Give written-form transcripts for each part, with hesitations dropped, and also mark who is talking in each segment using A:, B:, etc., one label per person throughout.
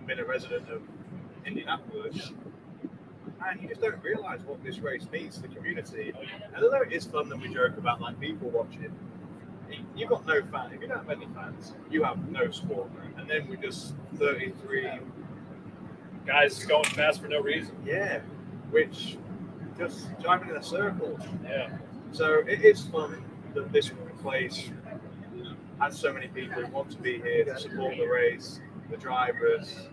A: been a resident of Indianapolis, and you just don't realise what this race means to the community. And although it is fun that we joke about like people watching, you've got no fans. If you don't have any fans, you have no sport. And then we're just 33
B: guys going fast for no reason.
A: Yeah, which just driving in a circle.
B: Yeah.
A: So it is fun that this place has so many people who want to be here to support the race, the drivers.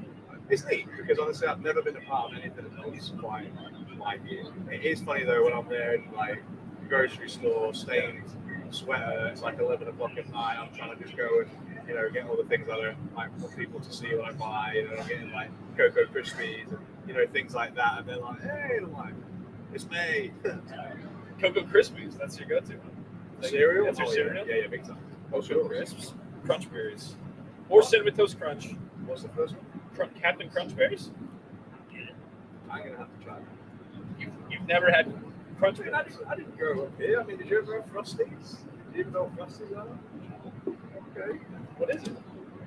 A: It's neat because honestly, I've never been a part of anything else quite like it. It is funny though when I'm there in like the grocery store, stained sweater. It's like 11 o'clock at night. I'm trying to just go and get all the things I don't like want people to see when I buy. I'm getting like Cocoa Krispies and things like that. And they're like, hey, I'm like, it's May.
B: Cocoa Krispies, that's your go-to.
A: Cereal?
B: That's your cereal?
A: Yeah, big time.
B: Cocoa Crisps, Crunch Berries, or Cinnamon Toast Crunch.
A: What's the first one?
B: Captain Crunch Berries.
A: I'm gonna have to try that.
B: You've never had Crunch Berries?
A: I didn't grow up here. I mean, did you ever have Frosties? Did you even know what Frosties are? Okay.
B: What is it?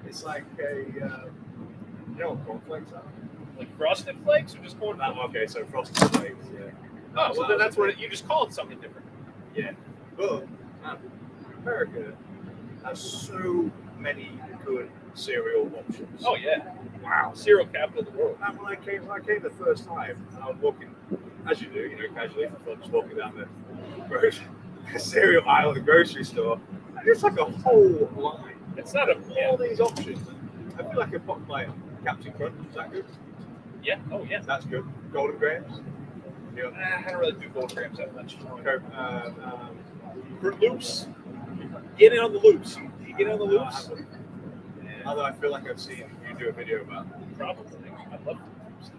A: It's like a, you know what cornflakes are?
B: Like Frosted Flakes or just cornflakes?
A: Okay, so Frosted Flakes, yeah.
B: Oh, so then that's what you just call it something different.
A: Yeah. But America has so many good cereal options.
B: Oh, yeah. Wow. Cereal capital of the world.
A: And when I came the first time, and I was walking, as you do, casually for fun, just walking down the cereal aisle of the grocery store, and it's like a whole line.
B: It's not
A: all these options. I feel like a pot like Captain Crunch. Is that good?
B: Yeah. Oh, yeah.
A: That's good. Golden Grahams.
B: Yeah. I don't really do Golden Grahams that much.
A: Fruit Loops.
B: Get in on the loops. You get on the loops.
A: Although I feel like I've seen you do a video about them.
B: Probably. I love loops.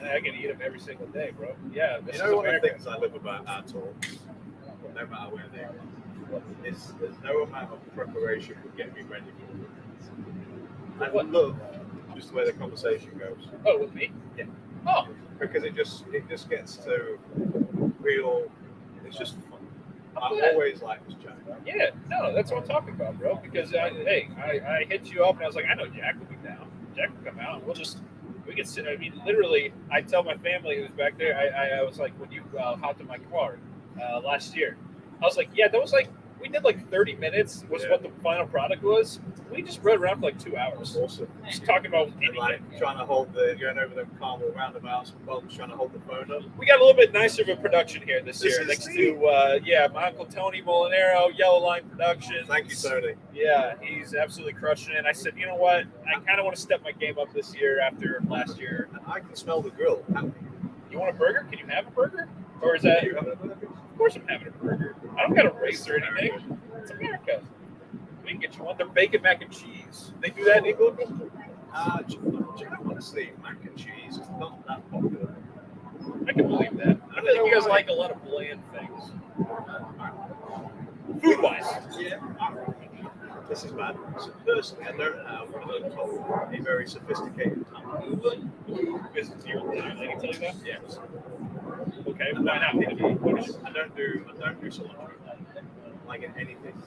B: I can eat them every single day, bro. Yeah.
A: One of the things I love about our talks, no matter where they are, is there's no amount of preparation would get me ready for it. I love just the way the conversation goes.
B: Oh, with me?
A: Yeah.
B: Oh.
A: Because it just gets to real. It's just fun. I always like this chat.
B: Yeah, no, that's what I'm talking about, bro. Because I hit you up and I was like, I know Jack will be down. Jack will come out. We could sit. I mean, literally, I tell my family who's back there. I was like, when you hopped in my car last year, I was like, yeah, that was like we did like 30 minutes was what the final product was. We just rode around for like 2 hours.
A: Awesome.
B: Just talking about anything.
A: Like trying to hold going over the Carmel roundabouts and bumps, trying to hold the phone up.
B: We got a little bit nicer of a production here this year. Thanks to my uncle Tony Mulinaro, Yellow Line Productions.
A: Thank you, Tony.
B: Yeah, he's absolutely crushing it. I said, you know what? I kind of want to step my game up this year after last year.
A: And I can smell the grill.
B: You want a burger? Can you have a burger? Or is that?
A: You having a burger?
B: Of course I'm having a burger. I don't got a race or anything. It's America. We can get you one. They're bacon mac and cheese. They do that in England?
A: Honestly, mac and cheese is not that popular.
B: I can believe that. I feel like you guys like a lot of bland things. Food-wise.
A: Yeah. This is bad. So personally, I don't have what I'm told a very sophisticated tongue.
B: Is your lady tell you that?
A: Yes.
B: Okay, why not?
A: I don't do cilantro. Like in anything.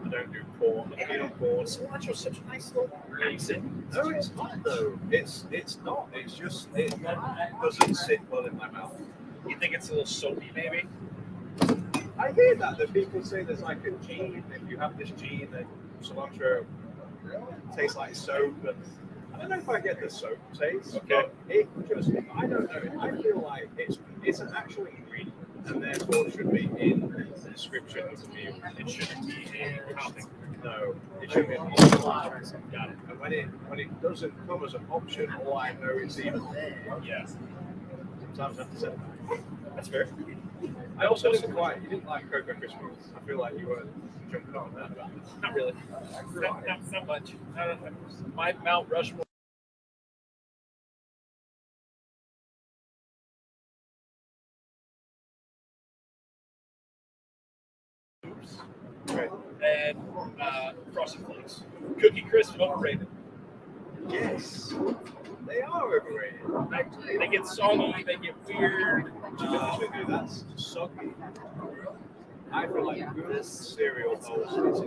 A: I don't do corn. I don't corn.
B: Cilantro is such a nice little accent.
A: No, it's not though. It's not. It's just it doesn't sit well in my mouth.
B: You think it's a little soapy, maybe?
A: I hear that people say there's like a gene. If you have this gene, that cilantro tastes like soap. But I don't know if I get the soap taste.
B: Okay.
A: It just I don't know. I feel like it's an actual ingredient, and therefore should be in the description of the meal.
B: It shouldn't be in topping.
A: No, it should be in the Got it. And when it doesn't come as an option, all I know is even there.
B: Yeah.
A: Sometimes I have to say that.
B: That's fair.
A: I also didn't like Cocoa Krispies. I feel like you were jumping on that about this.
B: Not really. Not much. My Mount Rushmore.
A: Okay.
B: And Frosted Flakes. Cookie Crisp, overrated.
A: Yes. They are overrated.
B: They get soggy, they get weird.
A: That's soggy. I feel like good cereal holds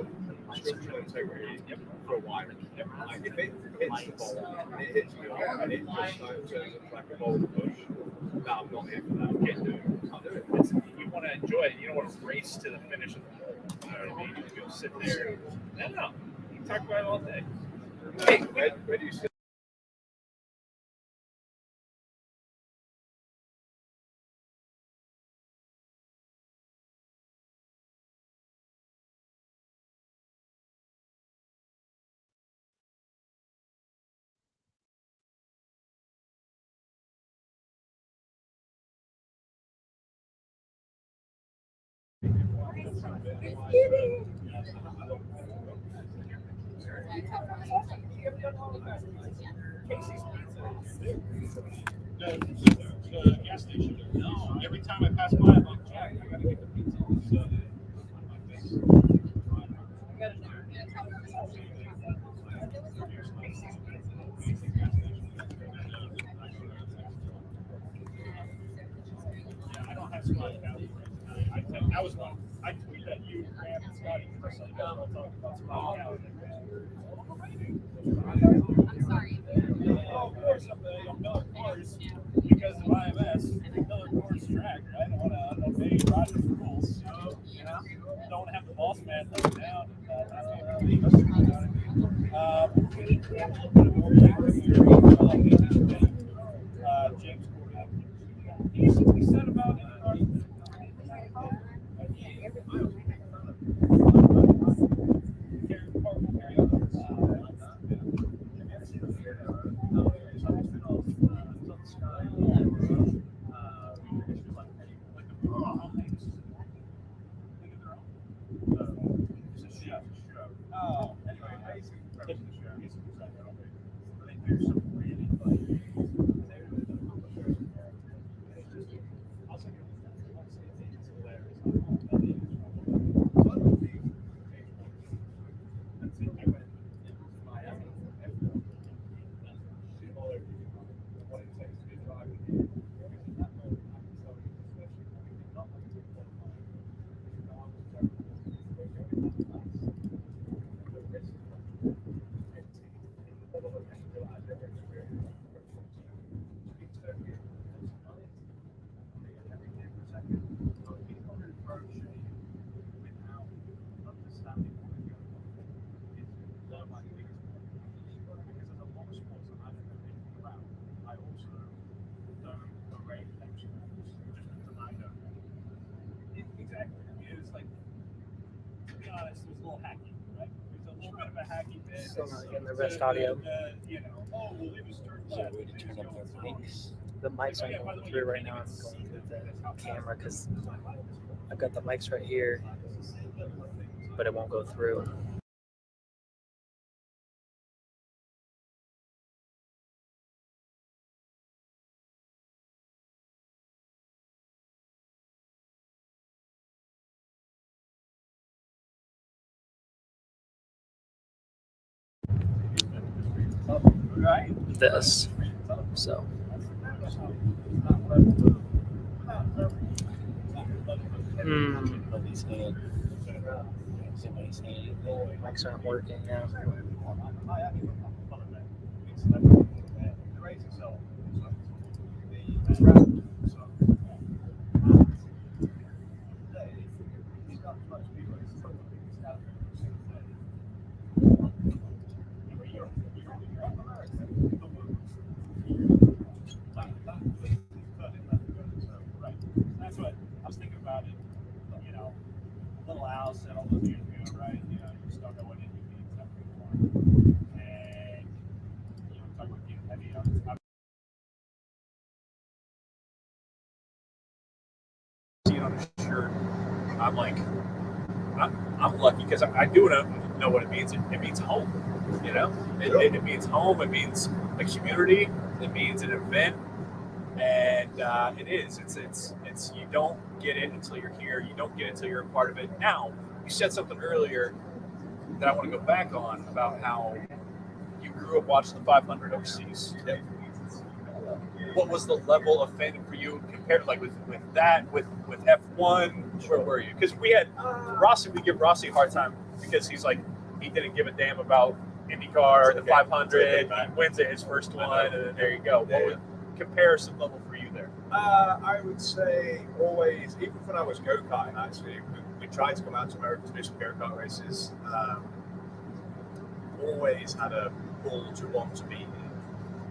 A: structural integrity for a wire. Like if it hits the ball and it hits me off and it just turns into like a bowl push, no, I'm not here for that. I can't do it. Can't do it.
B: You want to enjoy it. You don't want to race to the finish of the hole. You know what I mean? You go sit there. No. You can talk about it all day.
A: Hey, where do you sit?
B: The gas station. No, every time I pass by, I'm like, Jack, I gotta get the pizza. So, I don't have Scotty Valley. I was one. I tweeted at you, Graham, and Scotty personally. I was talking about Scotty Valley.
C: I'm sorry.
B: Of course, I don't know, of course, because of IMS, Miller Court's track, right? I don't want to obey Roger's rules. So, you know, don't want to have the boss man let me down. James Gordon. He said about it.
D: Still not getting the best audio. The mics aren't going through right now. I'm going through the camera because I've got the mics right here, but it won't go through. This. So. Mics aren't working now.
B: That's what I was thinking about it. You know, Little Al said all those years ago, right? You know, you just don't know what it means after. And you know, talk about getting heavy on. See it on a shirt. I'm like, I'm lucky because I do know what it means. It means home. You know, it means home. It means a community. It means an event. And it is. It's. You don't get it until you're here. You don't get it until you're a part of it. Now, you said something earlier that I want to go back on about how you grew up watching the 500 overseas. What was the level of fandom for you compared, like with that, with F1? Where were you? Because we had Rossi. We give Rossi a hard time because he's like, he didn't give a damn about IndyCar or the
A: Okay.
B: 500. He wins it his first one, and then there you go.
A: Yeah.
B: What would comparison level for you there?
A: I would say always, even when I was go-karting, actually, we tried to come out to America to do some go-kart races. Always had a pull to want to be here.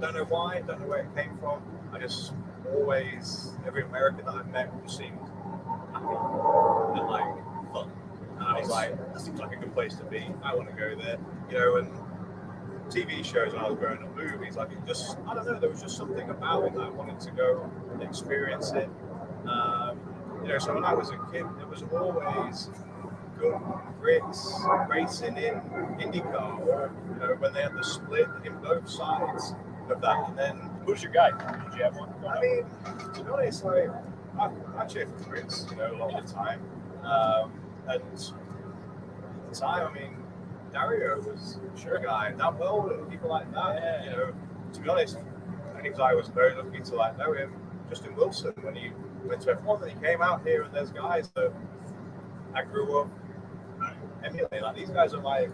A: Don't know why, don't know where it came from. I just always, every American that I met seemed happy and like fun. And I was like, that seems like a good place to be. I want to go there. You know, and TV shows when I was growing up, movies, like it just, I don't know, there was just something about it that I wanted to go and experience it. You know, so when I was a kid, there was always good quirks racing in IndyCar, or, you know, when they had the split in both sides of that. And then,
B: Who's your guy? Did you have one?
A: I mean, to be honest, like, I cheer for quirks, you know, a lot of the time. And at the time, I mean, Dario was a guy, Dan Weldon, and people like that.
B: Yeah.
A: You know, to be honest, I think I was very lucky to like know him. Justin Wilson, when he went to F1, and he came out here, and there's guys that I grew up emulating. Like these guys are my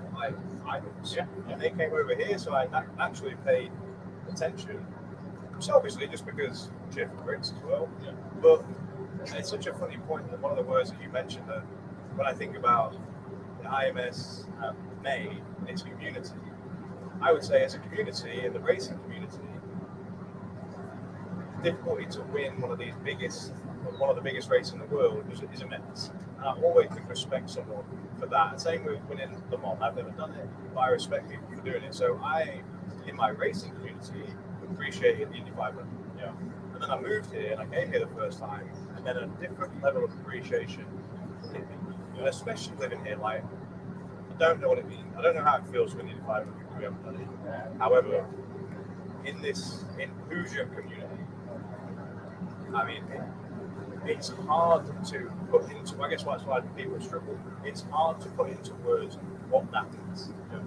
A: idols.
B: Yeah.
A: And they came over here, so I actually paid attention. Selfishly, just because cheer for Brits as well.
B: Yeah.
A: But it's such a funny point that one of the words that you mentioned, that when I think about the IMS May and its community, I would say as a community, in the racing community, the difficulty to win one of the biggest races in the world is immense. And I always could respect someone for that. Same with winning Le Mans. I've never done it, but I respect people for doing it. So I, in my racing community, appreciated the Indy 500.
B: Yeah.
A: And then I moved here and I came here the first time, and then a different level of appreciation hit me. You know, especially living here, like, I don't know what it means. I don't know how it feels to win the Indy 500 because we haven't done it. However, in Hoosier community, I mean, it's hard to put into, I guess that's why people struggle. It's hard to put into words what that means, you know,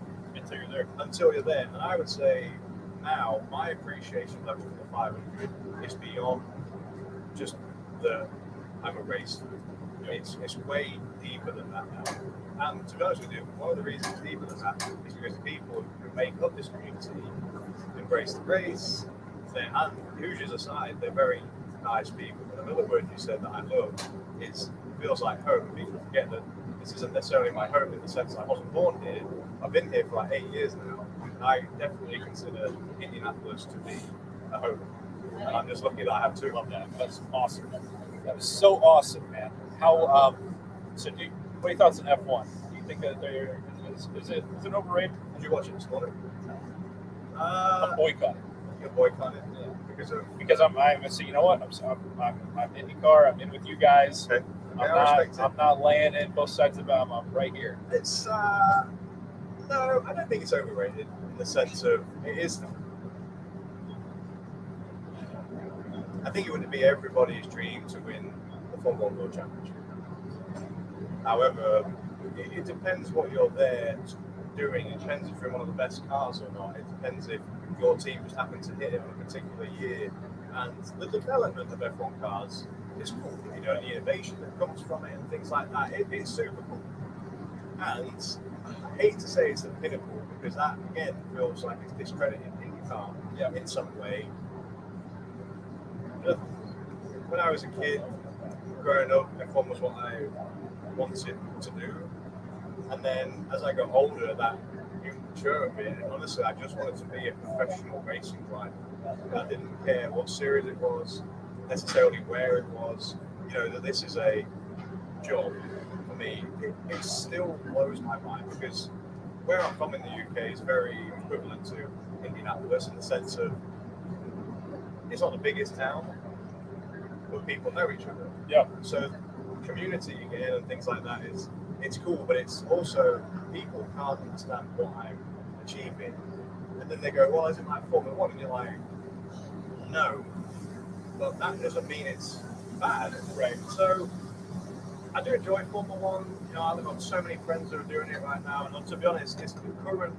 A: until you're there. And I would say now my appreciation level for the 500 is beyond just the I'm a racer. You know, it's way deeper than that now. And to be honest with you, one of the reasons it's deeper than that is because the people who make up this community embrace the race. And Hoosiers aside, they're very nice people. And another word you said that I love is feels like home. People forget that this isn't necessarily my home in the sense I wasn't born here. I've been here for like 8 years now. And I definitely consider Indianapolis to be a home. And I'm just lucky that I have two.
B: Love that. That's awesome. That was so awesome, man. How? So, what are your thoughts on F1? Do you think that is it overrated?
A: Did you watch it this morning?
B: I'm boycotting.
A: You're boycotting?
B: Yeah.
A: Because
B: I'm so you know what? I'm IndyCar. I'm in with you guys.
A: Okay.
B: I'm not laying in both sides of it. I'm right here.
A: It's no, I don't think it's overrated in the sense of it is. I think it would be everybody's dream to win the Formula 1 World Championship. However, it depends what you're there doing. It depends if you're in one of the best cars or not. It depends if your team just happened to hit it on a particular year. And the development of F1 cars is cool. You know, the innovation that comes from it and things like that, it's super cool. And I hate to say it's the pinnacle because that, again, feels like it's discrediting IndyCar in some way. When I was a kid, growing up, F1 was what I wanted to do. And then as I got older, that you mature a bit. And honestly, I just wanted to be a professional racing driver. I didn't care what series it was, necessarily where it was. You know, that this is a job for me. It still blows my mind because where I'm from in the UK is very equivalent to Indianapolis in the sense of it's not the biggest town, but people know each other.
B: Yeah.
A: So community again and things like that it's cool, but it's also people can't understand what I'm achieving, and then they go, "Well, isn't that Formula 1?" And you're like, "No," but that doesn't mean it's bad, right? So I do enjoy Formula 1. You know, I've got so many friends who are doing it right now, and to be honest, it's the current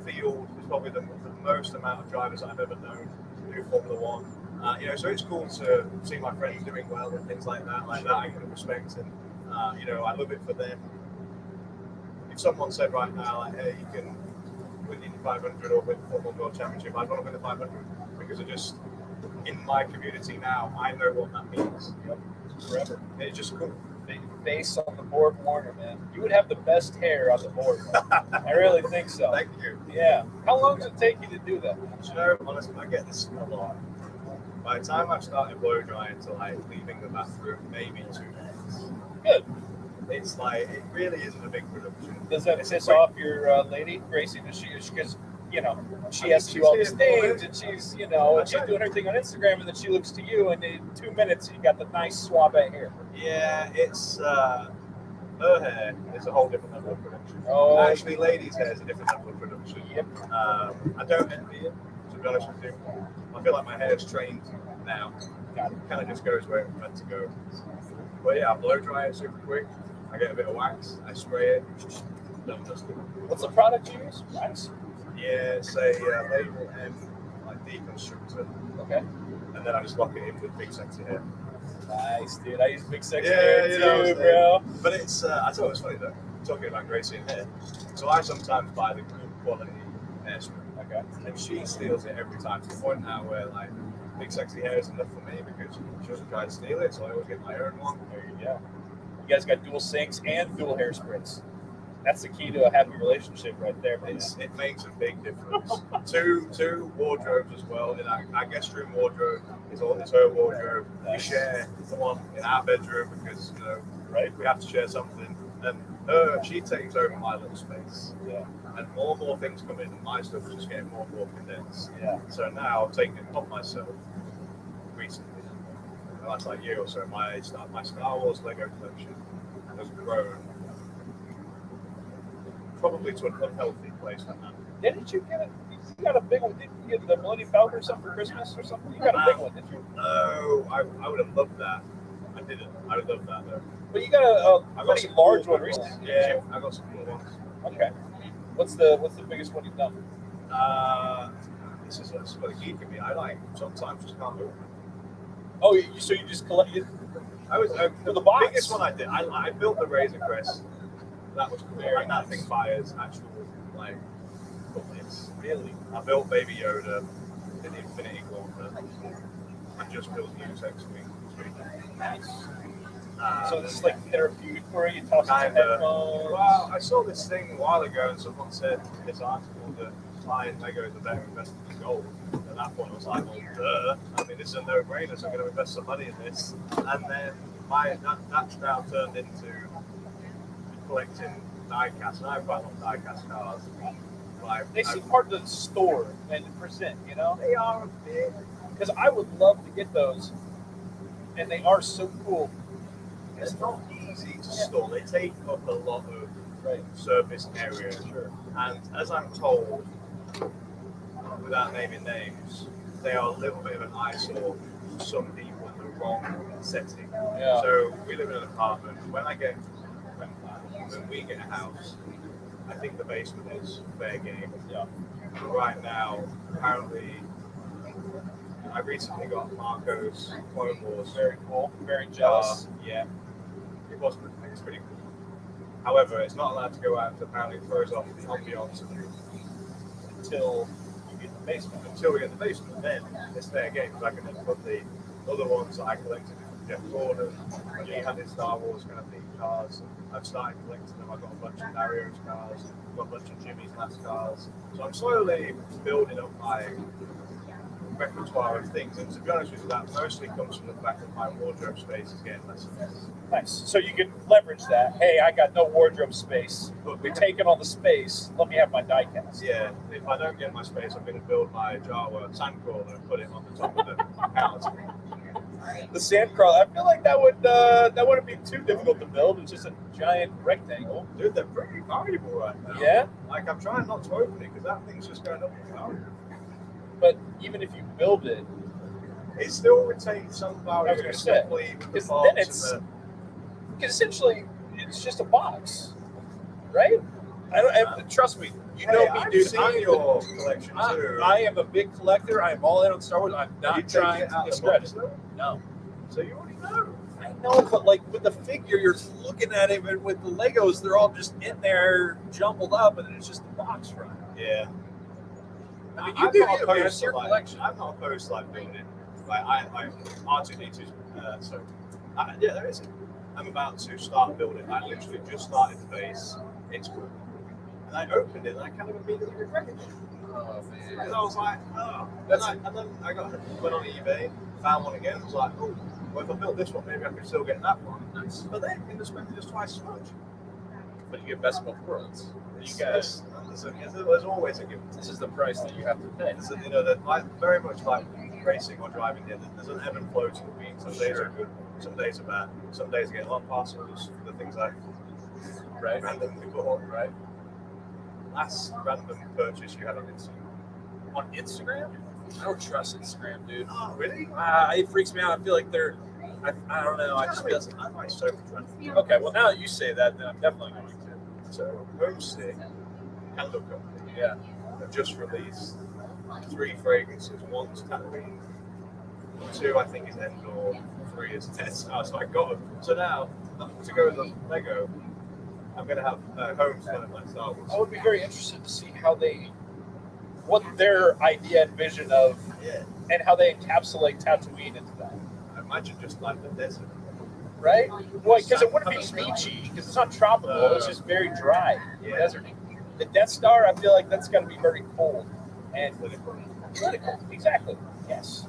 A: field is probably the most amount of drivers I've ever known do Formula 1. You know, so it's cool to see my friends doing well and things like that. Like that, I can respect, and you know, I love it for them. If someone said right now, like, hey, you can win the 500 or win the Football World Championship, I'd want to win the 500 because it just, in my community now, I know what that means.
B: Yep. Forever.
A: It's just cool.
B: Big face on the board Warner, man. You would have the best hair on the board. I really think so.
A: Thank you.
B: Yeah. How long does it take you to do that?
A: You know, honestly, I get this a lot. By the time I've started blow drying to like leaving the bathroom, maybe 2 minutes.
B: Good.
A: It's like, it really isn't a big production.
B: Does that
A: It's
B: piss
A: quick.
B: off your lady, Gracie? Does she, because, you know, she has to do all these things, and she's, you know, and she's doing her thing on Instagram, and then she looks to you, and in 2 minutes, you got the nice suave hair.
A: Yeah, it's her hair is a whole different level of production.
B: Oh.
A: Actually, ladies' hair is a different level of production.
B: Yep.
A: I don't envy it, to be honest with you. I feel like my hair's trained now.
B: Got it.
A: Kind of just goes where it's meant to go. But yeah, I blow dry it super quick. I get a bit of wax, I spray it, done dusted.
B: What's the product you use? Wax?
A: Yeah, it's a label M, like deconstructor,
B: Okay.
A: and then I just lock it in with big sexy hair.
B: Nice, dude. I use big sexy
A: Yeah,
B: hair
A: you know,
B: too, bro.
A: But it's, I thought it was funny though, talking about Gracie and hair. So I sometimes buy the good quality hairspray,
B: Okay.
A: and she steals it every time to the point now where like big sexy hair is enough for me because she doesn't try to steal it, so I always get my own one.
B: There you go. You guys got dual sinks and dual hairsprays. That's the key to a happy relationship right there, man.
A: It makes a big difference. two wardrobes as well. And our guest room wardrobe is her wardrobe. We share the one in our bedroom because, you know,
B: Right?
A: we have to share something. And she takes over my little space.
B: Yeah.
A: And more and more things come in, and my stuff is just getting more and more condensed.
B: Yeah.
A: So now I'm taking it upon myself recently. In the last like year or so, my Star Wars Lego collection has grown probably to an unhealthy place right now.
B: Didn't you get it? You got a big one. Didn't you get the Millennium Falcon or something for Christmas or something? You got a big one, didn't you?
A: No, I would have loved that. I didn't. I would have loved that though.
B: But you got a
A: I got
B: pretty
A: some
B: large
A: cool
B: one recently.
A: Yeah, I got some cool ones.
B: Okay. What's the biggest one you've done?
A: This is what the key for me. I like sometimes just can't move.
B: Oh, so you just collect it?
A: I was
B: For the box?
A: biggest one I did. I built the Razor Crest. That was cool.
B: Very
A: And that
B: nice.
A: thing fires actual like bullets.
B: Really?
A: I built Baby Yoda in the Infinity Gauntlet. I just built the X-Wing.
B: Nice.
A: Um,
B: So this is like therapeutic for you? You toss it to
A: Kinda.
B: headphones?
A: Well, I saw this thing a while ago, and someone said in this article that buying Lego is a better investment than gold. At that point, I was like, well, duh. I mean, this is a no-brainer, so I'm going to invest some money in this. And then that's now turned into collecting die-cast, and I have quite a lot of die-cast cars. Like,
B: They seem hard to store and present, you know?
A: they are a bit.
B: Because I would love to get those, and they are so cool.
A: It's not easy to store. They take up a lot of surface area.
B: Sure.
A: And as I'm told, without naming names, they are a little bit of an eyesore for some people in the wrong setting.
B: Yeah.
A: So we live in an apartment. When we get a house, I think the basement is fair game.
B: Yeah.
A: But right now, apparently, I recently got Marco's Clone Wars.
B: Very cool. Very jealous.
A: Yeah. It's pretty cool. However, it's not allowed to go out. Apparently, it throws off the ambiance
B: Until you get the basement.
A: until we get the basement. Then it's fair game because I can then put the other ones that I collected from Jeff Gordon. He had his Star Wars kind of themed cars. I've started collecting them. I've got a bunch of Dario's cars. I've got a bunch of Jimmy's last cars. So I'm slowly building up my repertoire of things. And to be honest with you, that mostly comes from the fact that my wardrobe space is getting less and less.
B: Nice. So you can leverage that. Hey, I got no wardrobe space. We're taking all the space. Let me have my die cast.
A: Yeah, if I don't get my space, I'm going to build my Jawa sandcrawler and put it on the top of the house.
B: The sandcrawler. I feel like that wouldn't be too difficult to build. It's just a giant rectangle.
A: Dude, they're pretty valuable right now.
B: Yeah.
A: Like, I'm trying not to open it because that thing's just going up in value.
B: But even if you build it,
A: It still retains some value.
B: I was gonna say,
A: simply with the
B: because
A: box
B: then it's- because essentially it's just a box, right? Trust me. You know me,
A: I've
B: dude.
A: seen your collection too.
B: I am a big collector. I am all in on Star Wars. I'm
A: You
B: not
A: take
B: trying
A: it out
B: to
A: of the
B: discredit
A: box,
B: it.
A: though?
B: No.
A: So you already know.
B: I I know, but like with the figure, you're looking at it, and with the Legos, they're all just in there, jumbled up, and then it's just the box front.
A: Yeah.
B: I mean, you do it, man. It's your
A: like,
B: collection.
A: I'm not opposed to like building. Like I R2D2. So yeah, there is. I'm about to start building. I literally just started the base. It's cool. And I opened it and I kind of immediately regretted it.
B: Oh man.
A: Because I was like, oh. And then I went on eBay, found one again. I was like, oh, well, if I built this one, maybe I could still get that one. But then in the spend just twice as much.
B: But you get best of both worlds. You guys,
A: there's always a gift.
B: this is the price that you have to pay.
A: So, you know, that like very much like racing or driving. There's an ebb and flow to the week. Some days are good, some days are bad. Some days I get a lot of parcels for the things I randomly bought.
B: Right.
A: Last random purchase you had on Instagram.
B: On Instagram? I don't trust Instagram, dude.
A: Oh, really?
B: It freaks me out. I feel like they're. I don't know. I just feel.
A: I like soap trend.
B: Okay, well now that you say that, then I'm definitely going to.
A: So Homestick Candle Company
B: Yeah.
A: have just released 3 fragrances. One's Tangerine, 2 I think is Endor, 3 is Dead Star. So I got them. So now to go with the Lego, I'm going to have Homestead like Star Wars.
B: I would be very interested to see what their idea and vision of,
A: Yeah.
B: and how they encapsulate Tatooine into that.
A: I imagine just like the desert.
B: Right? Well, because it wouldn't be beachy, because it's not tropical. It's just very dry,
A: Yeah.
B: deserty. The Death Star, I feel like that's got to be very cold and political. Exactly. Yes.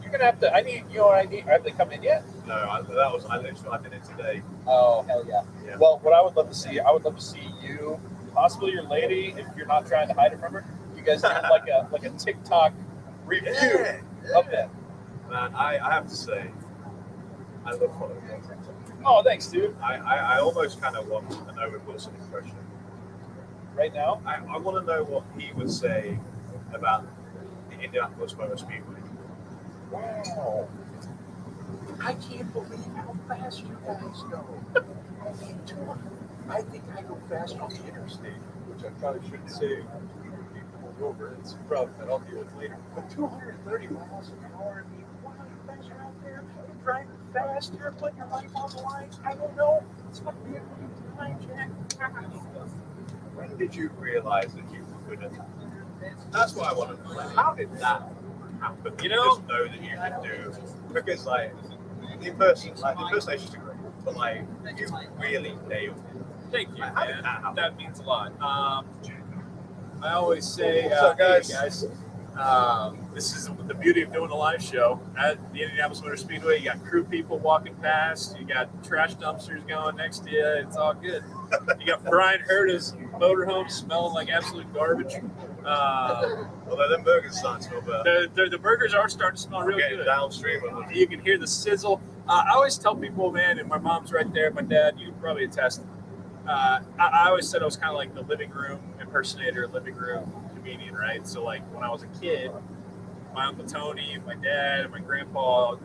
B: You're gonna have to. I need. You know what I need? Have they come in yet?
A: No, I did it today.
B: Oh hell yeah.
A: Yeah.
B: Well, what I would love to see, you, possibly your lady, if you're not trying to hide it from her. You guys do like a TikTok review of them.
A: Man, I have to say, I love following content.
B: Oh, thanks, dude.
A: I almost kind of want an Owen Wilson impression.
B: Right now?
A: I want to know what he would say about the Indianapolis Motor Speedway.
B: Wow. I can't believe how fast you guys go.
A: I think I go fast on the interstate, which I probably shouldn't say. People go over. It's a problem that I'll deal with later. But 230 miles an hour, I mean, what are you guys are out there? You're driving fast. You're putting your life on the line. I don't know. It's going to be a good time, Jack. When did you realize that you couldn't? That's what I want to know. Like, how did that happen?
B: You know,
A: just know that you could do, because like the impersonations are great, but like you really nailed it.
B: Thank you,
A: How did
B: man.
A: that happen?
B: That means a lot. I always say,
A: What's up, guys?
B: hey, guys, this is the beauty of doing a live show at the Indianapolis Motor Speedway. You got crew people walking past. You got trash dumpsters going next to you. It's all good. You got Brian Herta's motorhome smelling like absolute garbage.
A: Although them burgers starting to smell better.
B: The burgers are starting to smell real
A: Getting
B: good.
A: downstream of them.
B: You can hear the sizzle. I always tell people, man, and my mom's right there, my dad, you can probably attest. I always said I was kind of like the living room impersonator, living room comedian, right? So like when I was a kid, my Uncle Tony and my dad and my grandpa,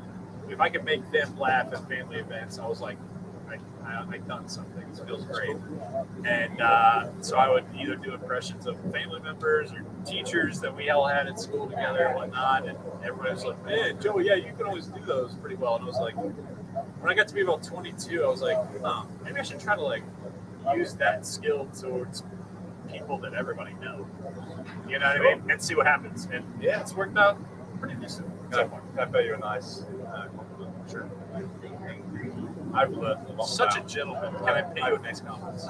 B: if I could make them laugh at family events, I was like, I done something. It feels great. And so I would either do impressions of family members or teachers that we all had at school together and whatnot. And everybody was like, man, Joey, yeah, you can always do those pretty well. And I was like, when I got to be about 22, I was like, maybe I should try to like use that skill towards people that everybody knows. You know what I mean? And see what happens. And yeah, it's worked out pretty decent.
A: Can I pay you a nice compliment? Sure. I've learned a lot.
B: Such
A: about,
B: a gentleman. Can I pay you a nice compliment?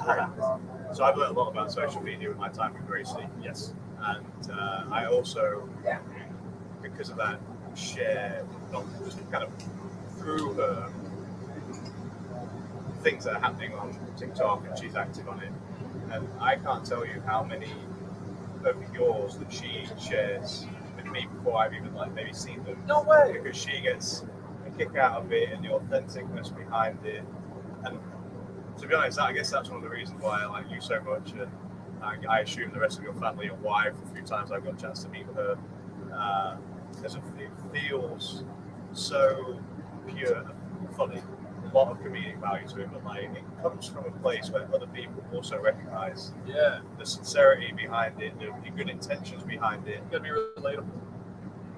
A: So I've learned a lot about social media with my time with Gracie.
B: Yes.
A: And I also, because of that, share, not just kind of through her, things that are happening on TikTok, and she's active on it. And I can't tell you how many of yours that she shares with me before I've even like maybe seen them.
B: No way.
A: Because she gets a kick out of it and the authenticness behind it. And to be honest, I guess that's one of the reasons why I like you so much. And I assume the rest of your family and wife, a few times I've got a chance to meet with her. It feels so pure and funny. A lot of comedic value to it, but like it comes from a place where other people also recognize the sincerity behind it, the good intentions behind it.
B: It's gonna be relatable.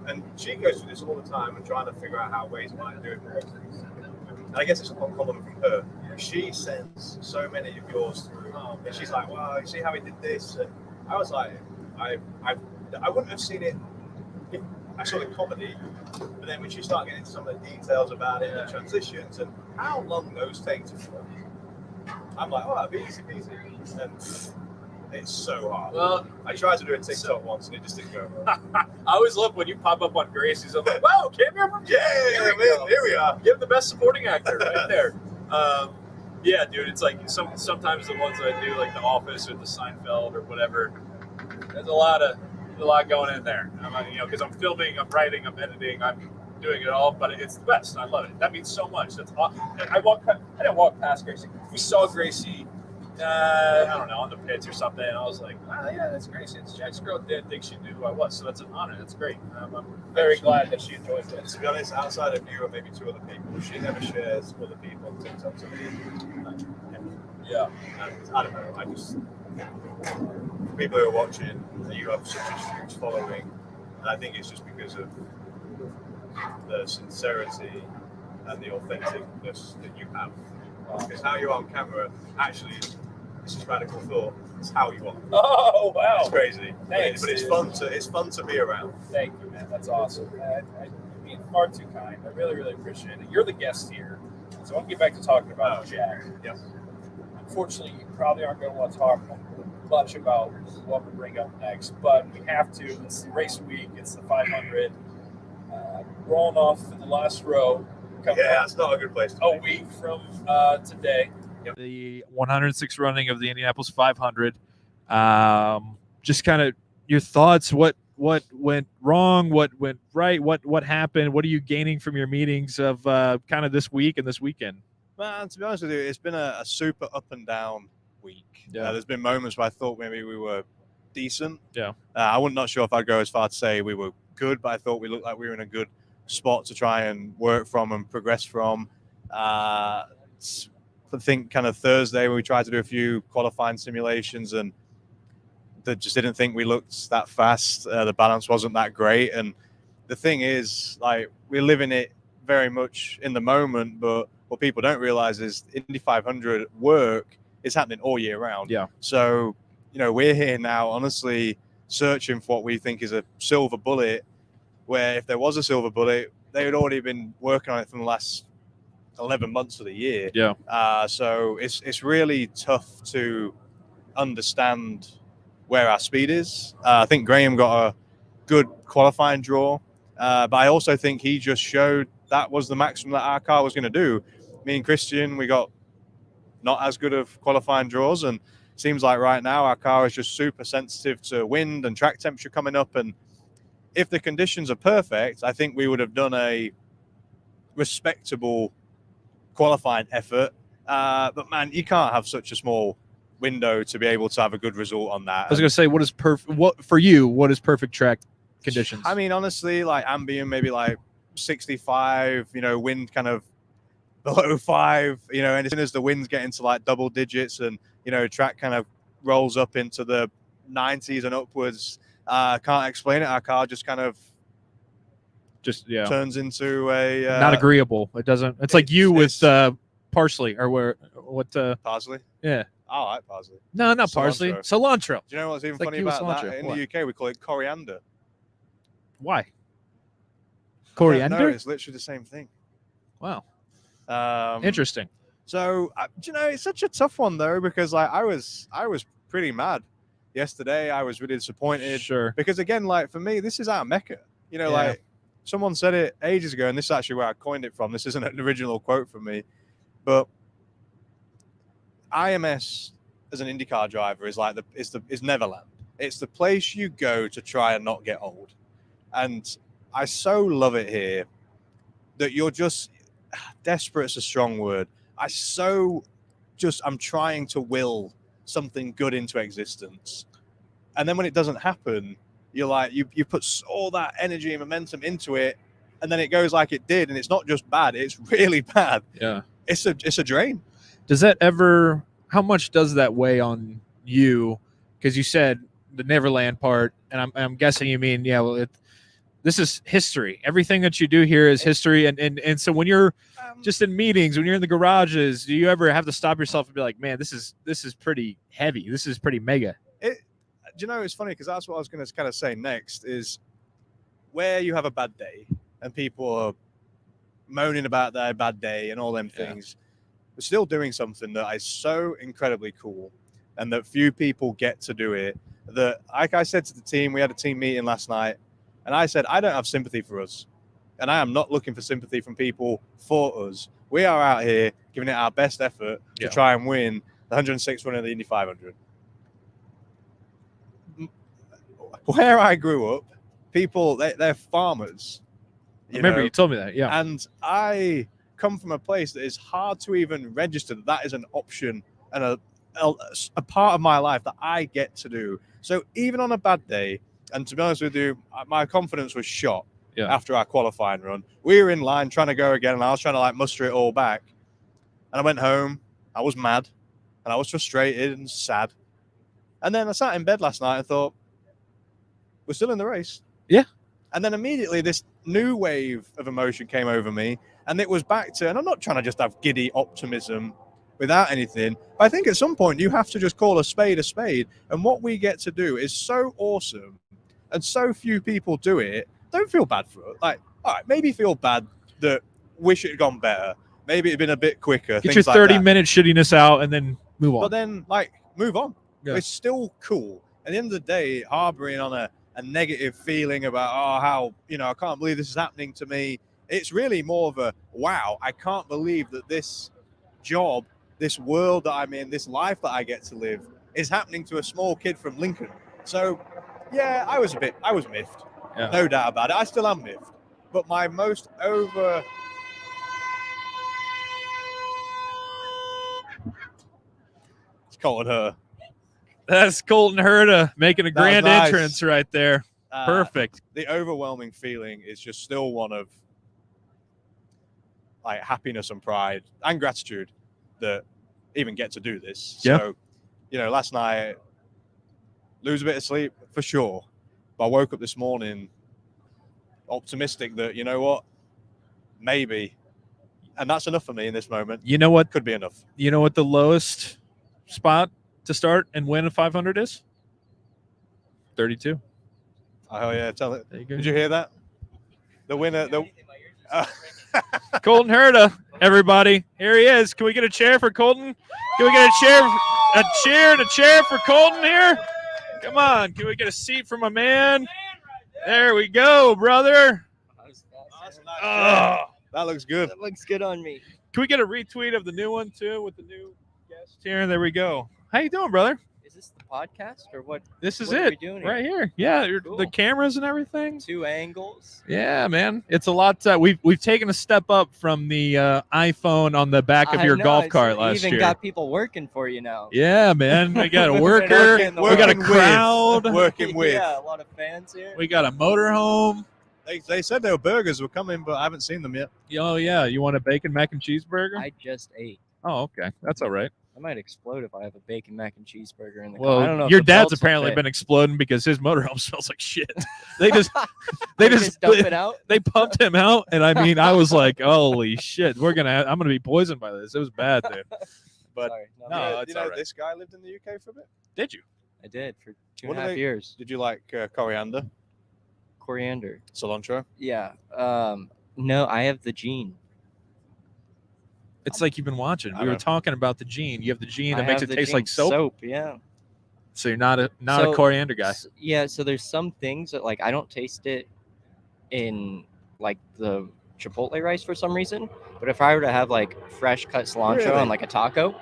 A: And she goes through this all the time and trying to figure out how ways might do it more. And I guess it's a compliment from her. She sends so many of yours through, and she's like, "Wow, you see how he did this?" And I was like, I wouldn't have seen it if I saw the comedy, but then when you start getting into some of the details about it, the transitions, and how long those take to film, I'm like, "Oh, that'd be easy peasy." And it's so hard.
B: Well,
A: I tried to do a TikTok once, and it just didn't go.
B: I always love when you pop up on Gracie's. I'm like, wow, cameo from
A: Yeah,
B: here
A: we are.
B: Give the best supporting actor right there. Yeah, dude, it's like sometimes the ones that I do, like The Office or the Seinfeld or whatever, there's a lot going in there. Because I'm filming, I'm writing, I'm editing, I'm doing it all, but it's the best. I love it. That means so much. That's awesome. I didn't walk past Gracie. We saw Gracie. I don't know, on the pitch or something. And I was like, oh, yeah, that's Gracie. It's Jack's girl. Didn't think she knew who I was, so that's an honor. That's great. I'm very glad that she enjoys it.
A: To be honest, outside of you and maybe two other people, she never shares other people on TikTok to me.
B: Yeah.
A: And I don't know. I just people who are watching, you have such a huge following, and I think it's just because of the sincerity and the authenticness that you have. Because how you are on camera, actually, this is radical thought. It's how you are.
B: Oh wow!
A: It's crazy,
B: Thanks,
A: but it's fun to be around.
B: Thank you, man. That's awesome. I mean, far too kind. I really, really appreciate it. You're the guest here, so I want to get back to talking about Jack.
A: Yep.
B: Unfortunately, you probably aren't going to want to talk much about what we bring up next, but we have to. It's the race week. It's the 500. Rolling off in the last row.
A: Yeah, it's not a good place to
B: a week from today.
A: Yep.
B: The 106th running of the Indianapolis 500. Just kind of your thoughts. What went wrong? What went right? What happened? What are you gaining from your meetings of kind of this week and this weekend?
C: Man, to be honest with you, it's been a super up and down week.
B: Yeah.
C: There's been moments where I thought maybe we were decent.
B: Yeah.
C: I wasn't not sure if I'd go as far to say we were good, but I thought we looked like we were in a good spot to try and work from and progress from. I think kind of Thursday when we tried to do a few qualifying simulations and that just didn't think we looked that fast. The balance wasn't that great. And the thing is, like, we're living it very much in the moment, but what people don't realize is Indy 500 work is happening all year round.
B: Yeah.
C: So, we're here now, honestly, searching for what we think is a silver bullet, where if there was a silver bullet, they had already been working on it from the last 11 months of the year.
B: Yeah.
C: So it's really tough to understand where our speed is. I think Graham got a good qualifying draw, but I also think he just showed that was the maximum that our car was going to do. Me and Christian, we got not as good of qualifying draws, and it seems like right now our car is just super sensitive to wind and track temperature coming up. And if the conditions are perfect, I think we would have done a respectable qualifying effort. But man, you can't have such a small window to be able to have a good result on that.
B: I was going to say, what is perfect? What for you? What is perfect track conditions?
C: I mean, honestly, like ambient, maybe like 65. Wind kind of below 5. And as soon as the wind's getting to like double digits, and track kind of rolls up into the 90s and upwards. Can't explain it. Our car just kind of turns into a
B: not agreeable. It doesn't. It's like you with parsley or
C: parsley.
B: Yeah.
C: I like parsley.
B: No, not parsley. Cilantro.
C: Do you know what's even
B: It's
C: funny
B: like
C: about
B: cilantro.
C: that? In
B: What?
C: the UK, we call it coriander.
B: Why? Coriander.
C: No, it's literally the same thing.
B: Wow.
C: Interesting. So it's such a tough one though, because like I was pretty mad yesterday. I was really disappointed.
B: Sure.
C: Because again, like for me, this is our Mecca. Like someone said it ages ago, and this is actually where I coined it from. This isn't an original quote from me, but IMS as an IndyCar driver is like is Neverland. It's the place you go to try and not get old. And I so love it here that you're just desperate's a strong word. I'm trying to will something good into existence. And then when it doesn't happen, you're like, you put all that energy and momentum into it, and then it goes like it did, and it's not just bad, it's really bad.
B: Yeah.
C: It's a drain.
B: Does that ever, how much does that weigh on you? Because you said the Neverland part, and I'm guessing you mean, This is history. Everything that you do here is history. And so when you're just in meetings, when you're in the garages, do you ever have to stop yourself and be like, man, this is pretty heavy. This is pretty mega.
C: Do you know, it's funny because that's what I was going to kind of say next is where you have a bad day and people are moaning about their bad day and all them things. We're still doing something that is so incredibly cool and that few people get to do it. That, like I said to the team, we had a team meeting last night, and I said, I don't have sympathy for us. And I am not looking for sympathy from people for us. We are out here giving it our best effort to try and win the 106th run of the Indy 500. Where I grew up, people, they're farmers.
B: You told me that, yeah.
C: And I come from a place that is hard to even register that is an option and a part of my life that I get to do. So even on a bad day, and to be honest with you, my confidence was shot after our qualifying run. We were in line trying to go again, and I was trying to like muster it all back. And I went home. I was mad, and I was frustrated and sad. And then I sat in bed last night and thought, we're still in the race.
B: Yeah.
C: And then immediately this new wave of emotion came over me, and it was back to, and I'm not trying to just have giddy optimism without anything, but I think at some point you have to just call a spade a spade. And what we get to do is so awesome, and so few people do it. Don't feel bad for it. Like, all right, maybe feel bad that wish it had gone better. Maybe it'd been a bit quicker.
B: Get your 30-minute shittiness out and then move on.
C: But then, like, move on.
B: Yeah.
C: It's still cool. At the end of the day, harboring on a negative feeling about, how, I can't believe this is happening to me. It's really more of a, wow, I can't believe that this job, this world that I'm in, this life that I get to live is happening to a small kid from Lincoln. So, yeah, I was miffed.
B: Yeah.
C: No doubt about it. I still am miffed. But my most over... It's Colton Herta.
B: That's Colton Herta making a grand
C: nice.
B: entrance right there. Perfect.
C: The overwhelming feeling is just still one of like happiness and pride and gratitude that even get to do this.
B: Yeah.
C: So, last night, lose a bit of sleep for sure. But I woke up this morning optimistic that, you know what, maybe. And that's enough for me in this moment.
B: You know what?
C: Could be enough.
B: You know what the lowest spot to start and win a 500 is? 32.
C: Oh, yeah. Tell it.
B: There you go.
C: Did you hear that? The winner.
B: Colton Herta, everybody. Here he is. Can we get a chair for Colton? Can we get a chair for Colton here? Come on. Can we get a seat for my man? There we go, brother. Oh,
C: that looks good.
E: That looks good on me.
B: Can we get a retweet of the new one, too, with the new guest here? There we go. How you doing, brother?
E: Is this the podcast or what?
B: This is
E: what are
B: it
E: we doing
B: right here. Yeah,
E: Cool.
B: The cameras and everything.
E: 2 angles.
B: Yeah, man, it's a lot. We've taken a step up from the iPhone on the back of your golf cart last year.
E: Even got people working for you now.
B: Yeah, man, we got a worker. We got a crowd
C: working with.
E: Yeah, a lot of fans here.
B: We got a motorhome.
C: They said their burgers were coming, but I haven't seen them yet.
B: Oh yeah, you want a bacon mac and cheeseburger?
E: I just ate.
B: Oh, okay, that's all right.
E: I might explode if I have a bacon mac and cheeseburger in the
B: Well,
E: car. I don't know if
B: your
E: the
B: dad's
E: belts will
B: apparently
E: fit.
B: been exploding because his motorhome smells like shit. They just
E: dump it out.
B: They pumped him out, and I mean, I was like, "Holy shit, I'm gonna be poisoned by this." It was bad, dude. But
E: Sorry.
B: no, it's all right.
C: This guy lived in the UK for a bit.
B: Did you?
E: I did for 2.5
C: What do they-
E: years.
C: Did you like coriander,
E: Coriander.
C: cilantro?
E: Yeah. No, I have the gene.
B: It's like you've been watching.
C: I
B: We were
C: know.
B: talking about the gene. You have the gene that
E: I
B: makes
E: have
B: it
E: the
B: taste
E: gene.
B: like soap.
E: Yeah.
B: So you're not a
E: So-
B: coriander guy.
E: Yeah, so there's some things that like I don't taste it in like the chipotle rice for some reason, but if I were to have like fresh cut cilantro
C: Really?
E: on like a taco,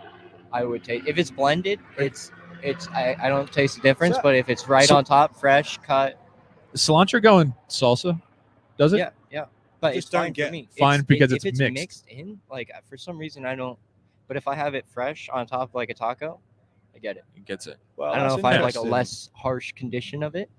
E: I would taste. If it's blended, I don't taste the difference,
C: So-
E: but if it's right
B: so-
E: on top, fresh cut,
B: Is cilantro going salsa? Does it?
E: yeah. But
C: Just
E: it's
C: don't
E: fine
C: get-
E: for me.
B: Fine because
E: if
B: it's mixed.
E: mixed in, like for some reason I don't. But if I have it fresh on top of like a taco, I get it.
B: It gets it.
C: Well,
E: I don't know
C: that's
E: if I have like a
C: interesting.
E: less harsh condition of it.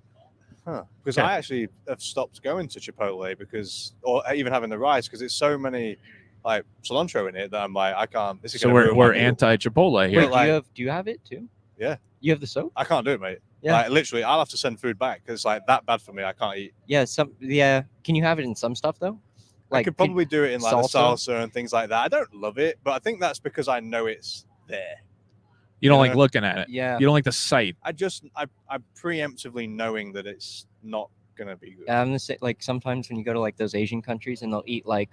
C: Because
B: Okay.
C: I actually have stopped going to Chipotle or even having the rice because it's so many like cilantro in it that I'm like, I can't. This is
B: So
C: gonna
B: we're
C: ruin my meal.
B: anti Chipotle here.
E: Wait,
C: like-
E: do you have it too?
C: Yeah.
E: You have the soap?
C: I can't do it, mate.
E: Yeah.
C: Like literally, I'll have to send food back because it's like that bad for me. I can't eat.
E: Yeah. Can you have it in some stuff though?
C: I could probably do it in like
E: salsa?
C: the salsa and things like that. I don't love it, but I think that's because I know it's there.
F: You don't
C: You
F: like
C: know?
F: looking at it.
E: Yeah.
F: You don't like the sight.
C: I'm preemptively knowing that it's not gonna be good.
E: I'm gonna say like sometimes when you go to like those Asian countries and they'll eat like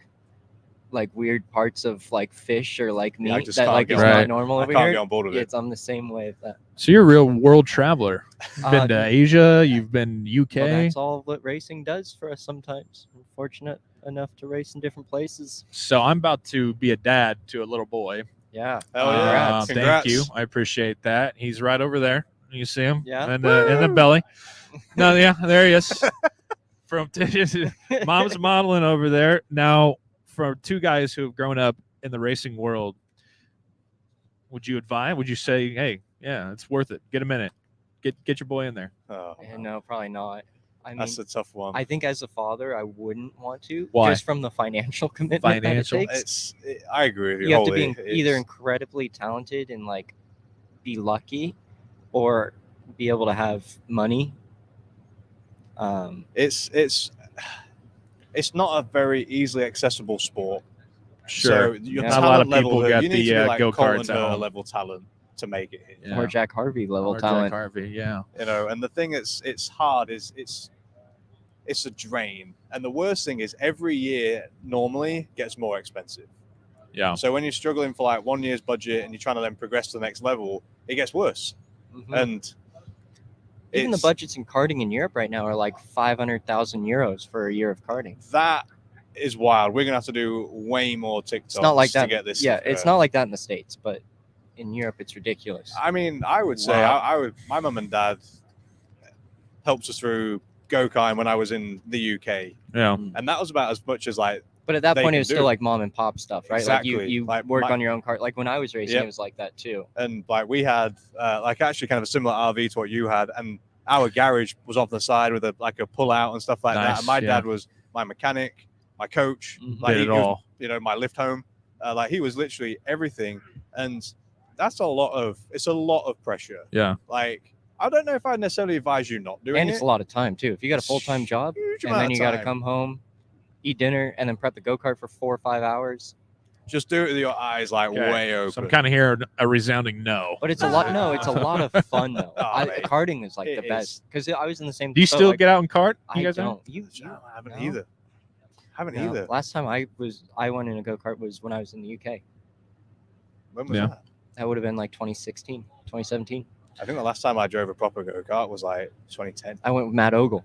E: weird parts of like fish or like meat
C: Yeah, I just
E: that
C: can't
E: like
C: get
E: is
F: on
E: not
F: it.
E: normal
C: I
E: over
C: can't
E: here.
C: get on board with it.
E: I'm the same way with that.
F: So you're a real world traveler. You've been to
E: Uh,
F: Asia. You've been UK.
E: Well, that's all what racing does for us sometimes. We're fortunate enough to race in different places.
F: So I'm about to be a dad to a little boy.
E: Yeah.
C: Hell yeah!
F: Thank
C: Congrats.
F: you. I appreciate that. He's right over there. You see him?
E: Yeah.
F: In the belly. No, yeah, there he is. From mom's modeling over there. Now, for two guys who have grown up in the racing world, would you say, hey, yeah, it's worth it. Get a minute. Get your boy in there.
C: Oh,
E: No, probably not. I mean,
C: that's a tough one.
E: I think as a father, I wouldn't want to.
F: Why?
E: Just from the financial commitment
F: Financial?
E: that it takes.
C: I agree with you.
E: You have to be
C: wholly.
E: either
C: It's-
E: incredibly talented and like be lucky, or be able to have money.
C: it's not a very easily accessible sport.
F: Sure.
C: So your
E: Yeah.
F: Not a lot of
C: talent level,
F: people
C: though,
F: got
C: you need
F: the,
C: to be like
F: go-karts
C: Colton
F: at
C: Herta
F: home.
C: level talent to make it here.
F: Yeah.
E: Or Jack Harvey level
F: Or
E: talent.
F: Jack Harvey, yeah.
C: You know, and the thing that's it's hard is it's a drain. And the worst thing is every year normally gets more expensive.
F: Yeah.
C: So when you're struggling for like 1 year's budget and you're trying to then progress to the next level, it gets worse.
E: Mhm.
C: And
E: Even the
C: it's-
E: budgets in karting in Europe right now are like 500,000 euros for a year of karting.
C: that is wild. We're gonna have to do way more TikToks
E: It's not like that.
C: to get this.
E: Yeah, it's not like that in the States, but in Europe it's ridiculous.
C: I mean, I would say
F: Wow.
C: I would. My mum and dad helped us through go-karting when I was in the UK,
F: Yeah.
C: and that was about as much as like
E: But at that
C: they
E: point,
C: can
E: it was
C: do.
E: still like mom and pop stuff, right?
C: Exactly.
E: Like you
C: Like
E: work
C: my-
E: on your own car. Like when I was racing,
C: Yep.
E: it was like that too.
C: and like we had like actually kind of a similar RV to what you had, and our garage was off the side with a pull out and stuff like that.
F: Nice,
C: And my
F: yeah.
C: dad was my mechanic, my coach,
E: Mhm.
C: like
F: Did
C: he
F: it
C: was,
F: all.
C: you know, my lift home, like he was literally everything, and that's it's a lot of pressure.
F: Yeah.
C: Like I don't know if I'd necessarily advise you not doing
E: And
C: it.
E: it's a lot of time too. If you got a full time job
C: Huge
E: and
C: amount
E: then
C: of
E: you got to
C: time.
E: come home, eat dinner, and then prep the go kart for 4 or 5 hours.
C: Just do it with your eyes like
F: Okay.
C: way open.
F: So I'm kind of hearing a resounding no.
E: But it's a lot. No, it's a lot of fun though.
C: Oh, mate.
E: Karting is like
C: It
E: the
C: is.
E: best because I was in the same.
F: Do you
E: boat,
F: still
E: like,
F: get out and kart?
E: I
F: You guys
E: don't.
C: No, I haven't
E: No?
C: either. Haven't
E: No.
C: either.
E: Last time I went in a go kart was when I was in the UK.
C: When was
F: Yeah.
C: that?
E: That would have been like 2016, 2017.
C: I think the last time I drove a proper go kart was like 2010.
E: I went with Matt Ogle.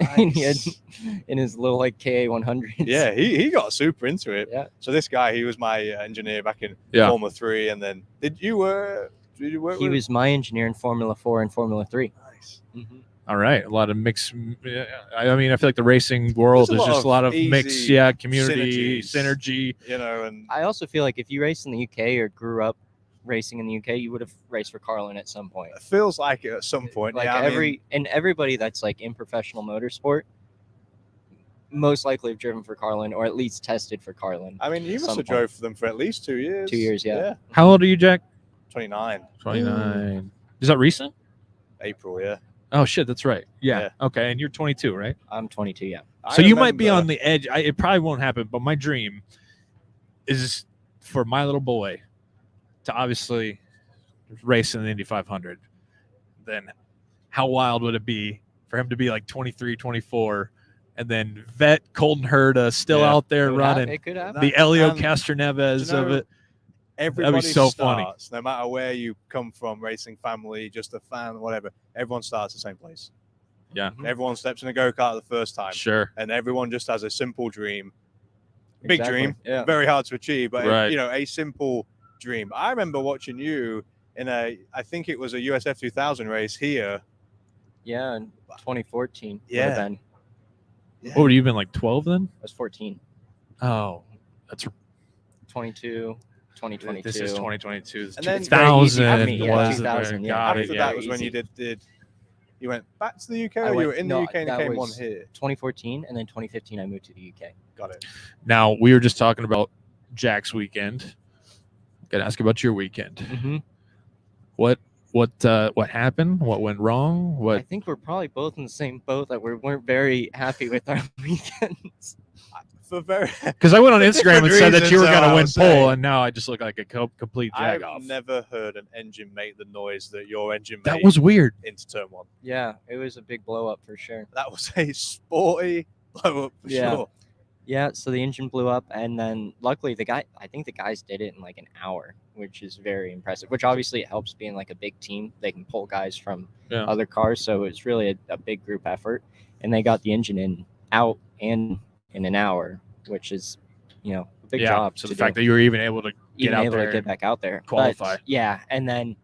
E: And he had
C: Nice.
E: in his little like KA 100s.
C: Yeah, he got super into it.
E: Yeah.
C: So this guy, he was my engineer back in
F: Yeah.
C: Formula 3, and then did you work
E: He
C: with?
E: was my engineer in Formula 4 and Formula 3.
C: Nice.
F: All right. A lot of mix. I mean, I feel like the racing world
C: There's
F: is
C: a lot
F: just a lot
C: of
F: of mix.
C: easy
F: Yeah. Community,
C: synergies.
F: synergy.
C: You know, and
E: I also feel like if you raced in the UK or grew up racing in the UK, you would have raced for Carlin at some point.
C: it feels like it at some point.
E: Like
C: yeah, I mean,
E: everybody that's like in professional motorsport most likely have driven for Carlin or at least tested for Carlin.
C: I mean, you must
E: some
C: have
E: point.
C: drove for them for at least 2 years.
E: 2 years, yeah.
F: How old are you, Jack?
C: 29
F: 29. Is that recent?
C: April. Yeah.
F: Oh shit, that's right. Yeah.
C: Yeah.
F: Okay, and you're 22, right?
E: I'm 22, yeah.
F: So
C: I
F: you might be
C: remember-
F: on the edge. It probably won't happen, but my dream is for my little boy to obviously race in the Indy 500. Then how wild would it be for him to be like 23, 24, and then vet Colton Herta still
C: Yeah.
F: out there
E: It could happen.
F: running
E: It could happen.
F: the Elio
C: And,
F: Castroneves
C: you know,
F: of it.
C: Everybody
F: so funny.
C: starts, no matter where you come from, racing family, just a fan, whatever. Everyone starts the same place.
F: Yeah,
C: Everyone steps in a go kart the first time,
F: sure.
C: and everyone just has a simple dream. Big
E: Exactly.
C: dream,
E: Yeah.
C: very hard to achieve, but
F: Right.
C: you know, a simple dream. I remember watching you in I think it was a USF 2000 race here.
E: Yeah, in 2014. would
C: Yeah.
E: have been.
F: What would you have been like 12 then?
E: I was 14.
F: Oh, that's
E: 22, 2022.
F: this is 2022.
C: And then-
F: 2000
E: Yeah,
F: was
E: 2000, yeah.
F: got it,
C: After
F: yeah.
C: that was when you did you went back to the UK,
E: I
C: or you
E: went-
C: were in
E: no,
C: the UK and
E: that
C: came one
E: was-
C: here?
E: 2014, and then 2015 I moved to the UK.
C: Got it.
F: Now we were just talking about Jack's weekend. Got to ask about your weekend.
E: Mm-hmm.
F: What what happened? What went wrong?
E: I
F: What?
E: think we're probably both in the same boat that we weren't very happy with our weekends.
C: For very,
F: Because I went on
C: For
F: Instagram and
C: different
F: said that you were
C: reasons,
F: going to
C: I
F: win
C: would
F: pole,
C: say.
F: and now I just look like a complete
C: I've
F: jag-off.
C: never heard an engine make the noise that your engine
F: That
C: made
F: was weird.
C: into turn one.
E: Yeah, it was a big blow up for sure.
C: That was a sporty blow up for
E: Yeah.
C: sure.
E: Yeah, so the engine blew up, and then luckily I think the guys did it in like an hour, which is very impressive. Which obviously it helps being like a big team. They can pull guys from other cars, so it's really a big group effort. And they got the engine out and in an hour, which is, a big job.
F: So
E: to
F: the fact
E: do.
F: that you were even able to get out
E: able
F: there
E: to get
F: and
E: back out there,
F: qualify.
E: But, yeah, and then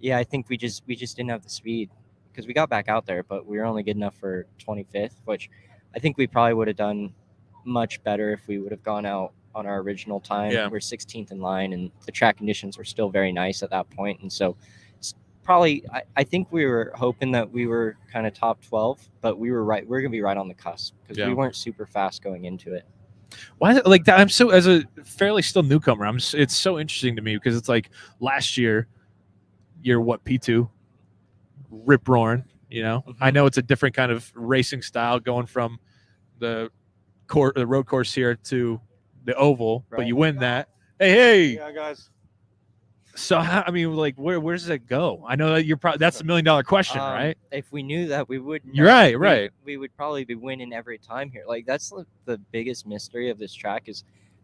E: I think we just didn't have the speed because we got back out there, but we were only good enough for 25th, which I think we probably would have done much better if we would have gone out on our original time.
F: Yeah.
E: We're 16th in line, and the track conditions were still very nice at that point, and so it's probably I think we were hoping that we were kind of top 12, but we were right. We're gonna be right on the cusp because we weren't super fast going into it.
F: Why is it like that? I'm so, as a fairly still newcomer, it's so interesting to me because it's like last year, you're what, P2, rip roaring. I know it's a different kind of racing style going from the road course here to the oval, but you win that. Hey,
C: Yeah, guys.
F: So where does it go? I know that that's the $1 million question, right?
E: If we knew that, we would.
F: You're right.
E: We would probably be winning every time here. Like that's the biggest mystery of this track is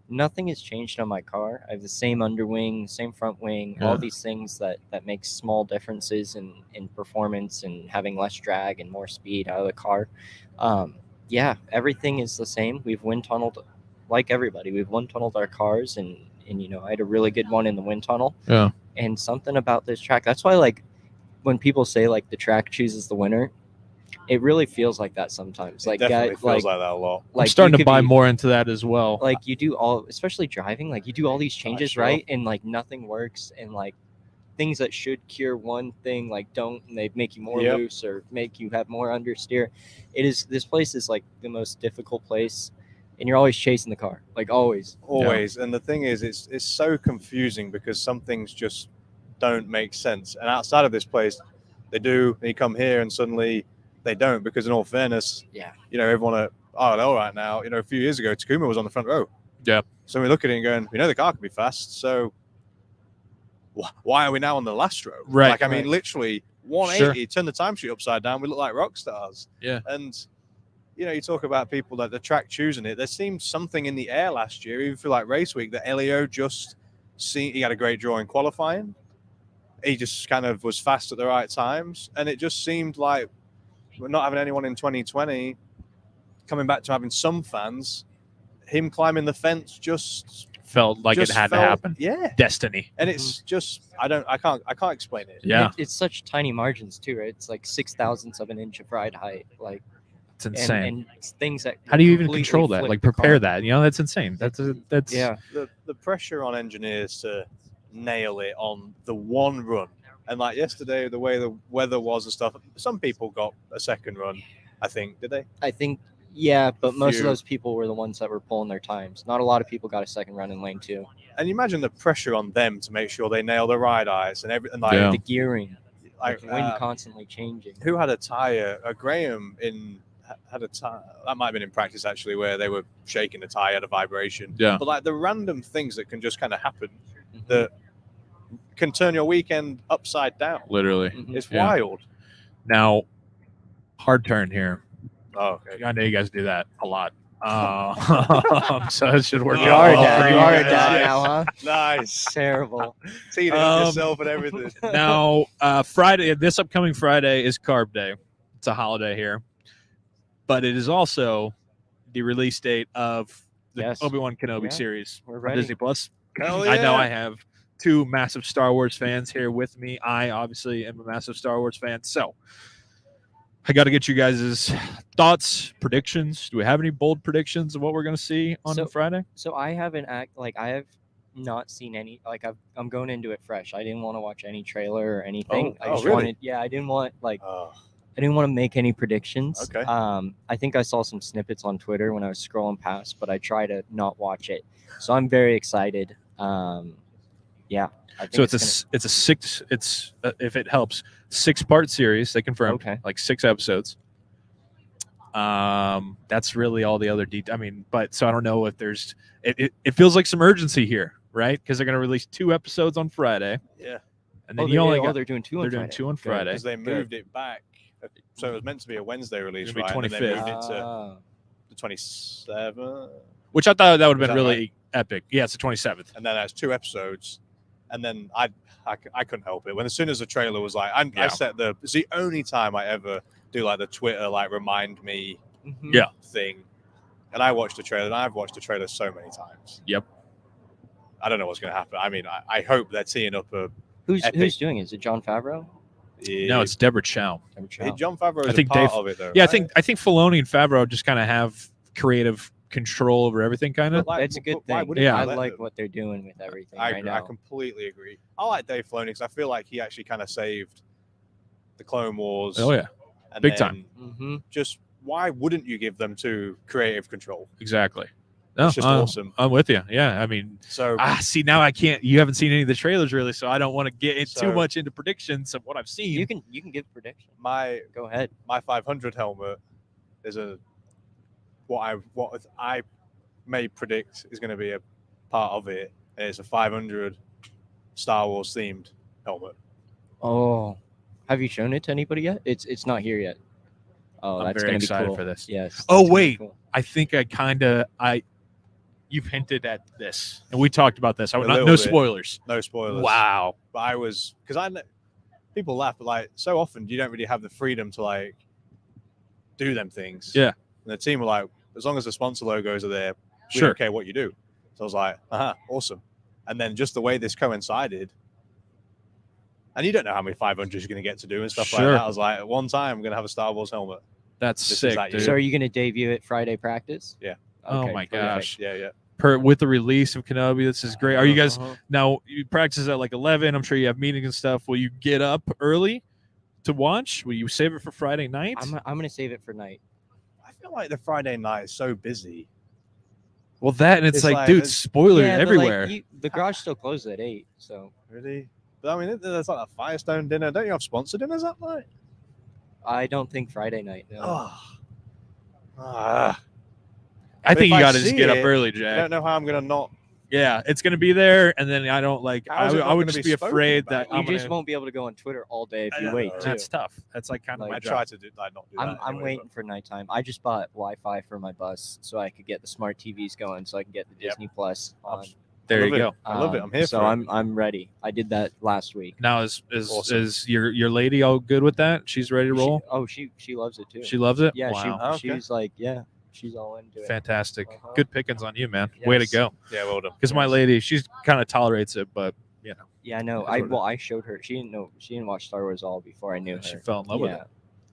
E: nothing has changed on my car. I have the same underwing, same front wing, all these things that make small differences in performance and having less drag and more speed out of the car. Everything is the same. We've wind tunneled like everybody. We've wind tunneled our cars and I had a really good one in the wind tunnel.
F: Yeah.
E: And something about this track, that's why like when people say like the track chooses the winner, it really feels like that sometimes. Like
C: Definitely feels like that a lot.
F: I'm starting to buy more into that as well.
E: Like you do especially driving, like you do all these changes right, and like nothing works, and like things that should cure one thing like don't, and they make you more loose or make you have more understeer. This place is like the most difficult place. And you're always chasing the car, like always.
C: Yeah. And the thing is, it's so confusing because some things just don't make sense. And outside of this place, they do. And you come here and suddenly they don't, because in all fairness, everyone all right now, a few years ago, Takuma was on the front row.
F: Yeah.
C: So we look at it and going, the car can be fast. So why are we now on the last row?
F: Right.
C: Like, I mean, literally 180, turn the timesheet upside down. We look like rock stars.
F: Yeah.
C: And you talk about people that the track choosing it. There seemed something in the air last year, even for like race week, that Elio he had a great draw in qualifying. He just kind of was fast at the right times. And it just seemed like we're not having anyone in 2020 coming back to having some fans. Him climbing the fence just
F: felt like it had to happen.
C: Yeah.
F: Destiny.
C: And it's just, I can't explain it.
F: Yeah.
E: It's such tiny margins too, right? It's like 6,000ths of an inch of ride height. Like,
F: it's insane.
E: And things that
F: how do you even control that? Like prepare that? That's insane. That's
C: the pressure on engineers to nail it on the one run. And like yesterday, the way the weather was and stuff, some people got a second run. I think, did they?
E: I think, but most of those people were the ones that were pulling their times. Not a lot of people got a second run in lane 2.
C: And you imagine the pressure on them to make sure they nail the ride eyes and everything. Like
E: the gearing, like wind constantly changing.
C: Who had a tire? Graham had a tire. That might have been in practice actually, where they were shaking the tire, had a vibration.
F: Yeah.
C: But like the random things that can just kind of happen that can turn your weekend upside down.
F: Literally.
C: It's wild.
F: Now, hard turn here.
C: Oh, okay.
F: I know you guys do that a lot. So it should work.
E: You are a dad now, huh?
C: Nice.
E: Terrible.
C: Teeing up yourself and everything.
F: Now, this upcoming Friday is Carb Day. It's a holiday here. But it is also the release date of the Obi-Wan Kenobi series on Disney Plus.
C: Hell yeah.
F: I know I have 2 massive Star Wars fans here with me. I obviously am a massive Star Wars fan. So I got to get you guys' thoughts, predictions. Do we have any bold predictions of what we're going to see on Friday?
E: So I haven't I have not seen any. Like I'm going into it fresh. I didn't want to watch any trailer or anything. I just wanted. Yeah, I didn't want I didn't want to make any predictions.
C: Okay.
E: I think I saw some snippets on Twitter when I was scrolling past, but I try to not watch it. So I'm very excited. Yeah. I think
F: So it's a six. It's if it helps, 6-part series. They confirmed.
E: Okay.
F: Like 6 episodes. That's really all the other details. I mean, but so I don't know if there's. It feels like some urgency here, right? Because they're going to release 2 episodes on Friday.
C: Yeah.
F: And then you only got.
E: they're doing 2 on
F: They're
E: Friday.
F: doing 2 on Friday.
C: Because they moved it back. So it was meant to be a Wednesday release,
F: It'll be
C: right? And then
F: 25th.
C: they moved it to
E: Ah.
C: the 27th.
F: Which I thought that would have
C: Is
F: been
C: that
F: really epic. Yeah, it's the 27th.
C: And then there's 2 episodes. And then I couldn't help it. As soon as the trailer was like, I
F: Yeah.
C: set it's the only time I ever do like the Twitter, like remind me
E: Mhm.
F: Yeah.
C: thing. And I watched the trailer, and I've watched the trailer so many times.
F: Yep.
C: I don't know what's going to happen. I mean, I hope they're teeing up a.
E: Who's
C: Epic.
E: doing it? Is it John Favreau?
F: No, it's Deborah Chow.
C: John Favreau is
F: I think
C: a part
F: Dave-
C: of it, though.
F: Yeah,
C: right?
F: I think Filoni and Favreau just kind of have creative control over everything, kind of.
C: But, like,
E: That's a good
C: but why
E: thing.
C: wouldn't
F: Yeah.
C: you
E: I
C: let
E: like
C: them?
E: what they're doing with everything
C: I
E: right
C: agree. I
E: now.
C: completely agree. I like Dave Filoni because I feel like he actually kind of saved the Clone Wars.
F: Oh yeah,
C: and
F: big
C: then
F: time.
E: Mm-hmm.
C: Just why wouldn't you give them to creative control?
F: exactly. No,
C: It's just awesome.
F: I'm with you. Yeah, I mean,
C: So
F: see, now I can't. You haven't seen any of the trailers really, so I don't want to get too
C: So-
F: much into predictions of what I've seen.
E: You can give prediction.
C: my
E: Go ahead.
C: 500 helmet is what I may predict is going to be a part of it. And it's a 500 Star Wars themed helmet.
E: Oh, have you shown it to anybody yet? It's not here yet. Oh,
F: I'm
E: that's
F: very
E: gonna be
F: excited
E: cool.
F: for this.
E: Yes.
F: Oh,
E: that's gonna be
F: wait.
E: cool.
F: I think you've hinted at this, and we talked about this.
C: A
F: No
C: little bit.
F: spoilers.
C: No spoilers.
F: Wow.
C: But because I know people laugh, but like so often you don't really have the freedom to like do them things.
F: Yeah.
C: And the team were like, as long as the sponsor logos are there, we
F: Sure.
C: don't care what you do. So I was like, awesome. And then just the way this coincided, and you don't know how many 500s you're going to get to do and stuff like
F: Sure.
C: that. I was like, at one time, I'm going to have a Star Wars helmet.
F: That's
C: This is
F: sick,
C: that
F: dude.
E: So are you gonna debut it Friday practice?
C: Yeah.
F: Oh
E: Okay,
F: my
E: perfect.
F: gosh.
C: Yeah.
F: With the release of Kenobi, this is great. Are you guys
E: Uh-huh.
F: now? You practice at like 11. I'm sure you have meetings and stuff. Will you get up early to watch? Will you save it for Friday night?
E: I'm gonna save it for night.
C: I feel like the Friday night is so busy.
F: Well, that and it's
C: It's
F: like,
C: like-
F: dude,
C: it's-
F: spoilers
E: Yeah, but, like,
F: everywhere.
E: the garage still closes at 8, so
C: Really? But I mean, there's like a Firestone dinner. Don't you have sponsor dinners that night?
E: I don't think Friday night. No.
C: Oh.
F: I
C: But
F: think
C: if
F: you
C: I
F: got to just
C: see
F: get up
C: it,
F: early,
C: I
F: Jack.
C: don't know how I'm going to not.
F: Yeah, it's gonna be there, and then I don't like.
C: How's it not
F: I would
C: gonna
F: just
C: be
F: be
C: spoken
F: afraid
C: about?
F: that
E: You
F: I'm
E: just
F: gonna,
E: won't be able to go on Twitter all day if
C: I
E: you
C: know.
E: wait.
F: That's
E: too.
F: tough. That's like kind of
E: Like,
F: my
C: I
F: job.
C: try to not do that.
E: I'm
C: anyway,
E: waiting for nighttime. I just bought Wi-Fi for my bus so I could get the smart TVs going, so I can get the
C: Yep.
E: Disney Plus on.
F: There
C: I
F: you
C: love
F: go.
C: it. I love it. I'm here
E: so
C: for
E: I'm ready. I did that last week.
F: Now is
C: Awesome.
F: your lady all good with that? She's ready to roll.
E: She loves it too.
F: She loves it.
E: yeah,
F: Wow.
C: Okay.
E: she's like, yeah, she's all into it.
F: Fantastic.
E: Uh-huh.
F: Good pickings on you, man. Way to
E: Yes.
F: go.
C: Yeah, well done.
F: Because my lady, she's kind of tolerates it, but you know,
E: Yeah, I know.
F: That's what it
E: I showed her. She didn't watch Star Wars all before I knew her.
F: she fell in love with
E: Yeah.
F: it.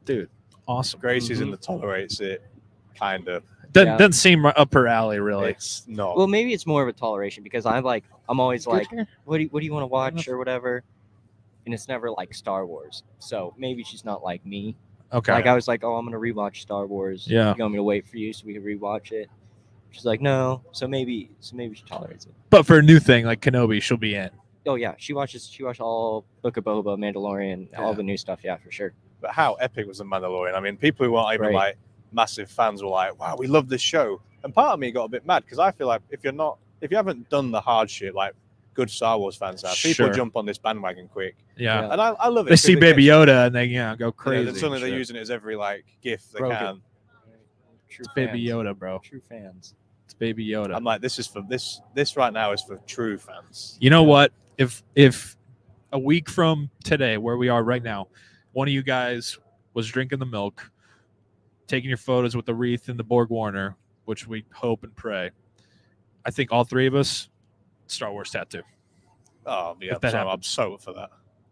F: Dude, awesome.
C: Gracie's in
E: Mhm.
C: the tolerates it, kind of.
F: Doesn't
E: Yeah.
F: seem up her alley, really.
C: It's not.
E: Well, maybe it's more of a toleration because I'm always like, what do you want to watch
F: enough.
E: or whatever, and it's never like Star Wars. So maybe she's not like me.
F: Okay.
E: Like I was like, oh, I'm gonna rewatch Star Wars.
F: Yeah.
E: You want me to wait for you so we can rewatch it? She's like, no. So maybe she tolerates it.
F: But for a new thing like Kenobi, she'll be in.
E: Oh yeah, she watched all Book of Boba, Mandalorian, all
F: Yeah.
E: the new stuff. Yeah, for sure.
C: But how epic was the Mandalorian? I mean, people who aren't even
E: Right.
C: like massive fans were like, "Wow, we love this show." And part of me got a bit mad because I feel like if you haven't done the hard shit like good Star Wars fans have, people
F: Sure.
C: jump on this bandwagon quick.
F: Yeah.
E: Yeah.
C: And I love it.
F: They
C: 'cause
F: see
C: it
F: Baby
C: gets-
F: Yoda and they go
C: you know,
F: crazy.
C: then suddenly they're
F: Shit.
C: using it as every like gift they
F: Bro,
C: can.
E: True
F: It's Baby
E: fans.
F: Yoda, bro.
E: True fans.
F: It's Baby Yoda.
C: I'm like, this is for this right now is for true fans.
F: You know what? If a week from today, where we are right now, one of you guys was drinking the milk, taking your photos with the wreath and the Borg Warner, which we hope and pray, I think all three of us, Star Wars tattoo.
C: Oh yeah,
F: If that
C: so I'm
F: happens.
C: so up for that.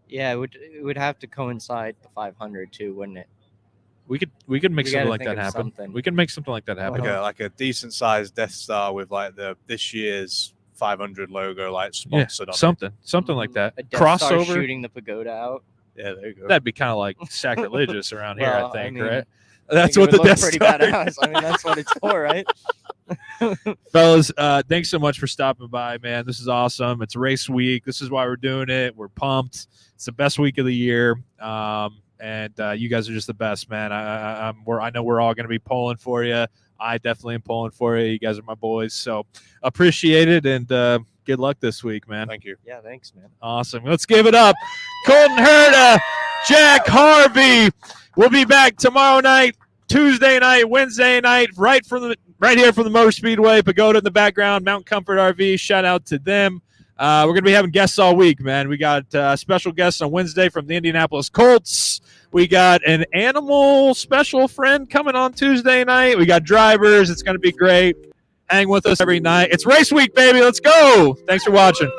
E: Yeah, it would have to coincide the 500 too, wouldn't it?
F: We could make
E: We
F: something
E: gotta
F: like
E: think
F: that
E: of
F: happen.
E: something.
F: We can make something like that happen.
C: Like a decent sized Death Star with like this year's 500 logo like sponsored on
F: Something like that.
E: A Death Star
F: Crossover.
E: shooting the pagoda out.
C: it. Yeah, there you go.
F: That'd be kind of like sacrilegious around here,
E: Well,
F: I think,
E: I mean,
F: right?
E: I
F: That's
E: think
F: what
E: it
F: the
E: would look
F: Death
E: pretty
F: Star
E: badass. I mean, that's what it's for, right?
F: Fellas, thanks so much for stopping by, man. This is awesome. It's race week. This is why we're doing it. We're pumped. It's the best week of the year. And you guys are just the best, man. I know we're all going to be pulling for you. I definitely am pulling for you. You guys are my boys. So appreciate it, and good luck this week, man.
C: Thank you.
E: Yeah, thanks, man.
F: Awesome. Let's give it up. Colton Herta, Jack Harvey. We'll be back tomorrow night, Tuesday night, Wednesday night, right here from the Motor Speedway. Pagoda in the background, Mount Comfort RV. Shout out to them. We're going to be having guests all week, man. We got special guests on Wednesday from the Indianapolis Colts. We got an animal special friend coming on Tuesday night. We got drivers. It's going to be great. Hang with us every night. It's race week, baby. Let's go. Thanks for watching.